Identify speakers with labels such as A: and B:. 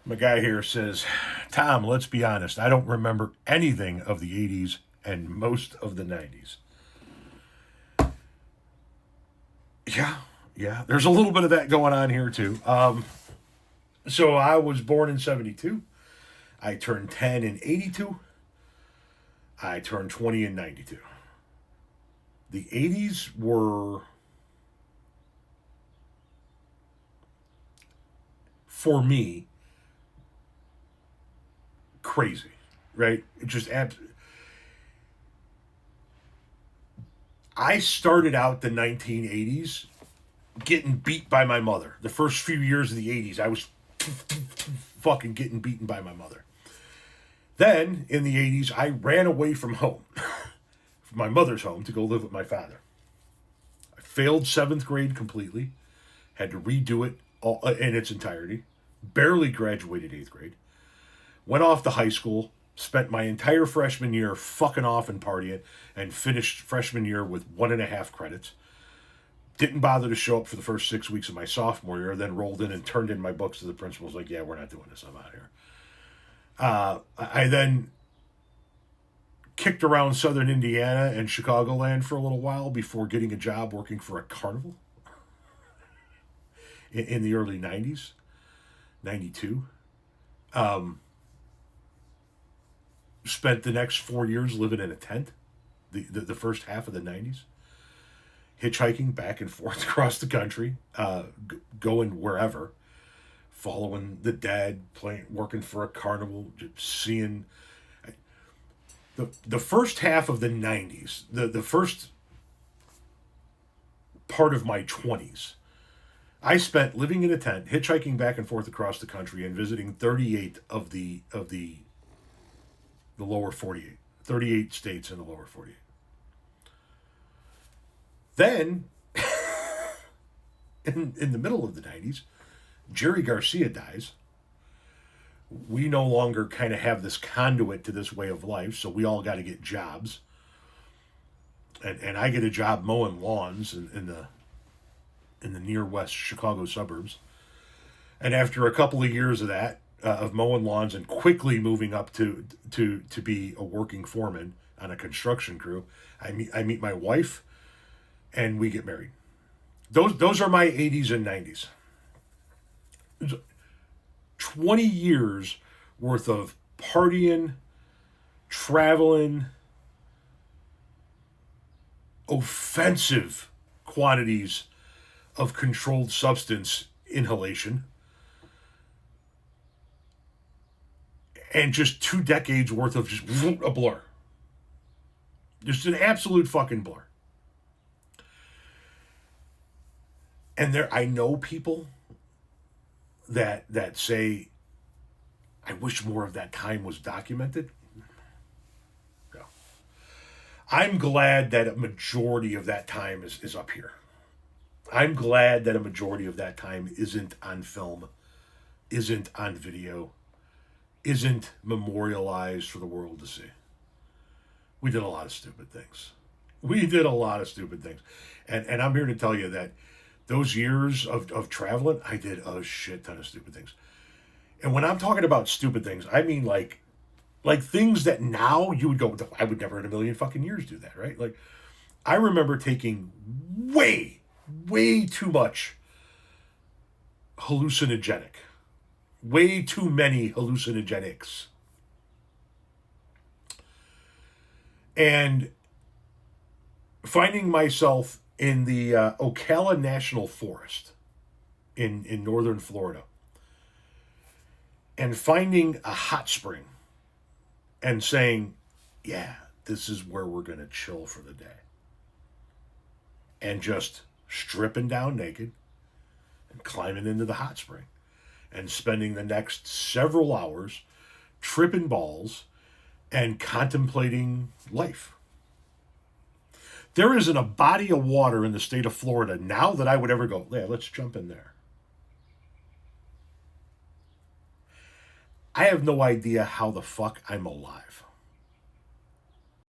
A: My guy here says, Tom, let's be honest. I don't remember anything of the 80s and most of the 90s. Yeah, yeah. There's a little bit of that going on here, too. So I was born in 72. I turned 10 in 82. I turned 20 in 92. The 80s were, for me, crazy, right? It just I started out the 1980s getting beat by my mother. The first few years of the 80s, I was fucking getting beaten by my mother. Then, in the 80s, I ran away from home, from my mother's home, to go live with my father. I failed seventh grade completely, had to redo it all, in its entirety, barely graduated eighth grade, went off to high school, spent my entire freshman year fucking off and partying, and finished freshman year with 1.5 credits. Didn't bother to show up for the first 6 weeks of my sophomore year, then rolled in and turned in my books to the principal. Was like, yeah, we're not doing this. I'm out of here. I then kicked around southern Indiana and Chicagoland for a little while before getting a job working for a carnival in the early 90s, 92. Spent the next 4 years living in a tent, the first half of the 90s, hitchhiking back and forth across the country, going wherever, following the dad, playing, working for a carnival, just seeing the first half of the 90s, the first part of my 20s. I spent living in a tent, hitchhiking back and forth across the country, and visiting 38 of the lower 48, 38 states in the lower 48. Then, in the middle of the 90s, Jerry Garcia dies. We no longer kind of have this conduit to this way of life, so we all got to get jobs. And I get a job mowing lawns in the near west Chicago suburbs. And after a couple of years of that, of mowing lawns and quickly moving up to be a working foreman on a construction crew, I meet my wife, and we get married. Those are my 80s and 90s. 20 years worth of partying, traveling, offensive quantities of controlled substance inhalation, and just 2 decades worth of just a blur. Just an absolute fucking blur. And I know people that say, I wish more of that time was documented. No. I'm glad that a majority of that time is up here. I'm glad that a majority of that time isn't on film, isn't on video, isn't memorialized for the world to see. We did a lot of stupid things. And I'm here to tell you that those years of traveling, I did a shit ton of stupid things. And when I'm talking about stupid things, I mean like things that now you would go, I would never in a million fucking years do that, right? Like, I remember taking way too much hallucinogenic. Way too many hallucinogenics. And finding myself in the Ocala National Forest in northern Florida, and finding a hot spring and saying, yeah, this is where we're going to chill for the day. And just stripping down naked and climbing into the hot spring and spending the next several hours tripping balls and contemplating life. There isn't a body of water in the state of Florida now that I would ever go, yeah, let's jump in there. I have no idea how the fuck I'm alive.